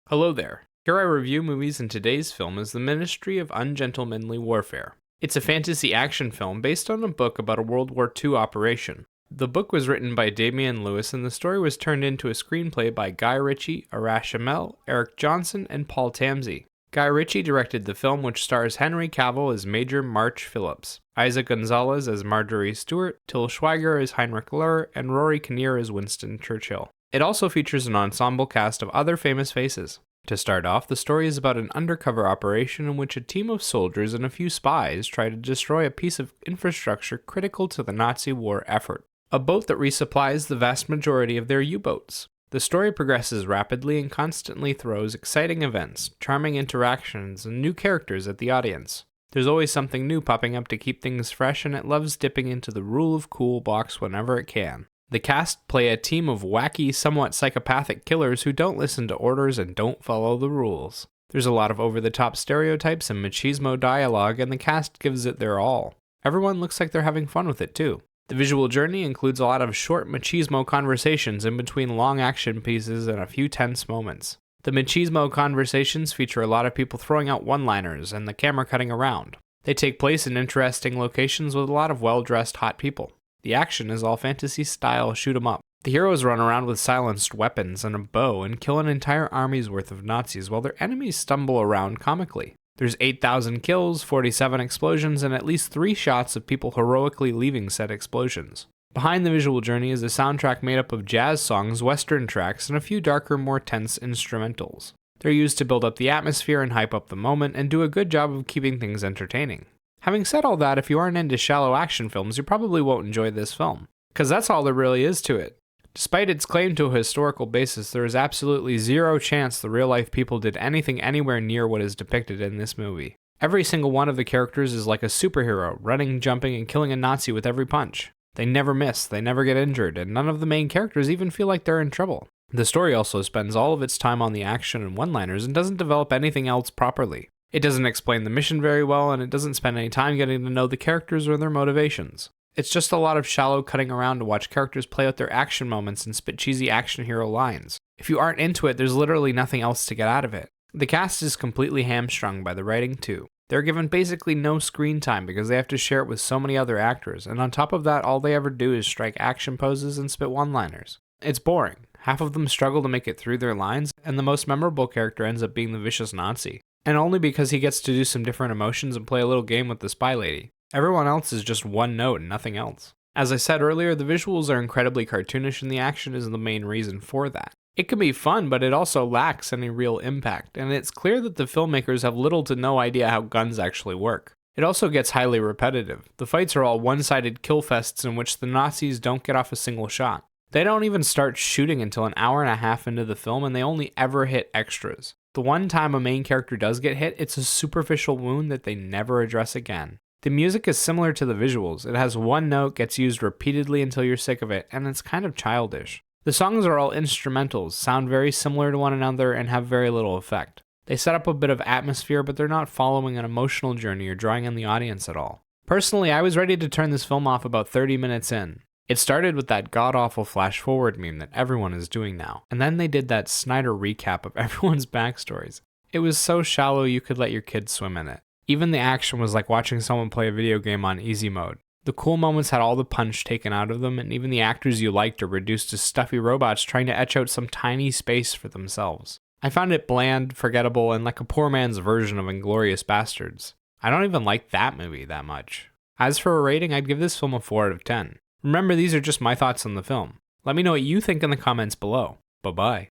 Hello there. Here I review movies, and today's film is The Ministry of Ungentlemanly Warfare. It's a fantasy action film based on a book about a World War II operation. The book was written by Damian Lewis, and the story was turned into a screenplay by Guy Ritchie, Arash Hamel, Eric Johnson, and Paul Tamsey. Guy Ritchie directed the film, which stars Henry Cavill as Major March Phillips, Isaac Gonzalez as Marjorie Stewart, Till Schweiger as Heinrich Löhr, and Rory Kinnear as Winston Churchill. It also features an ensemble cast of other famous faces. To start off, the story is about an undercover operation in which a team of soldiers and a few spies try to destroy a piece of infrastructure critical to the Nazi war effort, a boat that resupplies the vast majority of their U-boats. The story progresses rapidly and constantly throws exciting events, charming interactions, and new characters at the audience. There's always something new popping up to keep things fresh, and it loves dipping into the rule of cool box whenever it can. The cast play a team of wacky, somewhat psychopathic killers who don't listen to orders and don't follow the rules. There's a lot of over-the-top stereotypes and machismo dialogue, and the cast gives it their all. Everyone looks like they're having fun with it too. The visual journey includes a lot of short machismo conversations in between long action pieces and a few tense moments. The machismo conversations feature a lot of people throwing out one-liners and the camera cutting around. They take place in interesting locations with a lot of well-dressed hot people. The action is all fantasy-style shoot-'em-up. The heroes run around with silenced weapons and a bow and kill an entire army's worth of Nazis while their enemies stumble around comically. There's 8,000 kills, 47 explosions, and at least 3 shots of people heroically leaving said explosions. Behind the visual journey is a soundtrack made up of jazz songs, western tracks, and a few darker, more tense instrumentals. They're used to build up the atmosphere and hype up the moment and do a good job of keeping things entertaining. Having said all that, if you aren't into shallow action films, you probably won't enjoy this film, because that's all there really is to it. Despite its claim to a historical basis, there is absolutely zero chance the real-life people did anything anywhere near what is depicted in this movie. Every single one of the characters is like a superhero, running, jumping, and killing a Nazi with every punch. They never miss, they never get injured, and none of the main characters even feel like they're in trouble. The story also spends all of its time on the action and one-liners and doesn't develop anything else properly. It doesn't explain the mission very well, and it doesn't spend any time getting to know the characters or their motivations. It's just a lot of shallow cutting around to watch characters play out their action moments and spit cheesy action hero lines. If you aren't into it, there's literally nothing else to get out of it. The cast is completely hamstrung by the writing too. They're given basically no screen time because they have to share it with so many other actors, and on top of that, all they ever do is strike action poses and spit one-liners. It's boring. Half of them struggle to make it through their lines, and the most memorable character ends up being the vicious Nazi. And only because he gets to do some different emotions and play a little game with the spy lady. Everyone else is just one note and nothing else. As I said earlier, the visuals are incredibly cartoonish, and the action is the main reason for that. It can be fun, but it also lacks any real impact, and it's clear that the filmmakers have little to no idea how guns actually work. It also gets highly repetitive. The fights are all one-sided kill fests in which the Nazis don't get off a single shot. They don't even start shooting until an hour and a half into the film, and they only ever hit extras. The one time a main character does get hit, it's a superficial wound that they never address again. The music is similar to the visuals. It has one note, gets used repeatedly until you're sick of it, and it's kind of childish. The songs are all instrumentals, sound very similar to one another, and have very little effect. They set up a bit of atmosphere, but they're not following an emotional journey or drawing in the audience at all. Personally, I was ready to turn this film off about 30 minutes in. It started with that god-awful flash-forward meme that everyone is doing now, and then they did that Snyder recap of everyone's backstories. It was so shallow you could let your kids swim in it. Even the action was like watching someone play a video game on easy mode. The cool moments had all the punch taken out of them, and even the actors you liked are reduced to stuffy robots trying to etch out some tiny space for themselves. I found it bland, forgettable, and like a poor man's version of Inglourious Bastards. I don't even like that movie that much. As for a rating, I'd give this film a 4 out of 10. Remember, these are just my thoughts on the film. Let me know what you think in the comments below. Bye-bye.